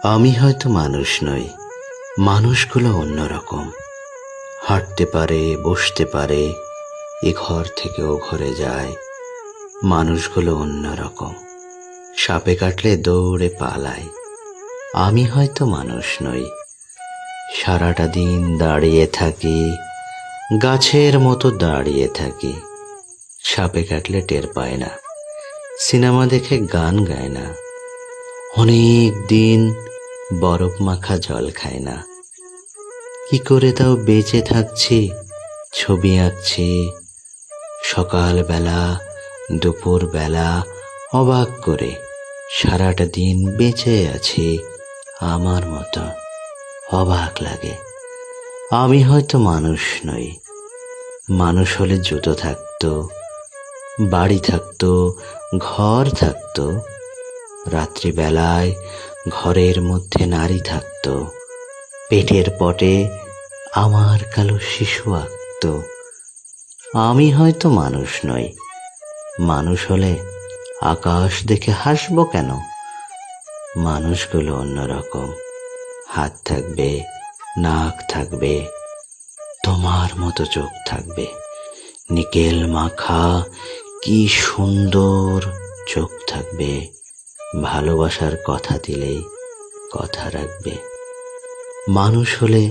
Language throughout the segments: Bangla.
আমি হয়তো মানুষ নই, মানুষগুলো অন্যরকম। হাঁটতে পারে, বসতে পারে, এ ঘর থেকে ও ঘরে যায়। মানুষগুলো অন্যরকম। সাপে কাটলে দৌড়ে পালায়। আমি হয়তো মানুষ নই, সারাটা দিন দাঁড়িয়ে থাকি, গাছের মতো দাঁড়িয়ে থাকি। সাপে কাটলে টের পায় না, সিনেমা দেখে গান গায় না, অনেক দিন বরফ মাখা জল খায় না। কি করে তাও বেঁচে থাকছি, ছবি আঁকছি। সকালবেলা, দুপুরবেলা অবাক করে সারাটা দিন বেঁচে আছি আমার মতো। অবাক লাগে। আমি হয়তো মানুষ নই, মানুষ হলে জুতো থাকতো, বাড়ি থাকতো, ঘর থাকতো। রাত্রিবেলায় ঘরের মধ্যে নারী থাকতো, পেটের পটে আমার কালো শিশু আঁকতো। আমি হয়তো মানুষ নই, মানুষ হলে আকাশ দেখে হাসবো কেন? মানুষগুলো অন্যরকম। হাত থাকবে, নাক থাকবে, তোমার মতো চোখ থাকবে, নিকেল মাখা কি সুন্দর চোখ থাকবে। ভালোবাসার কথা দিলেই কথা রাখবে। মানুষ হলে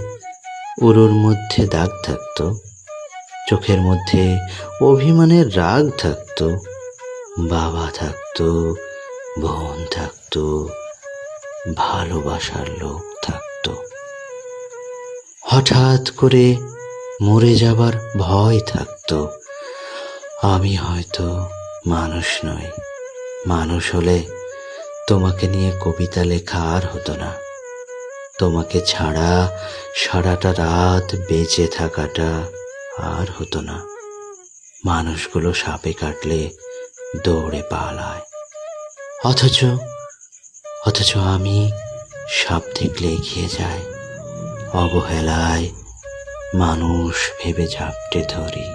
উরুর মধ্যে দাগ থাকতো, চোখের মধ্যে অভিমানের রাগ থাকতো, বাবা থাকতো, বোন থাকতো, ভালোবাসার লোক থাকতো। হঠাৎ করে মরে যাবার ভয় থাকতো। আমি হয়তো মানুষ নই, মানুষ হলে তোমাকে নিয়ে কবিতা লেখা আর হতো না। তোমাকে ছাড়া সারাটা রাত বেঁচে থাকাটা আর হতো না। মানুষগুলো সাপে কাটলে দৌড়ে পালায়, অথচ আমি সাপ দেখলে এগিয়ে যাই। অবহেলায় মানুষ ভেবে ঝাপটে ধরি।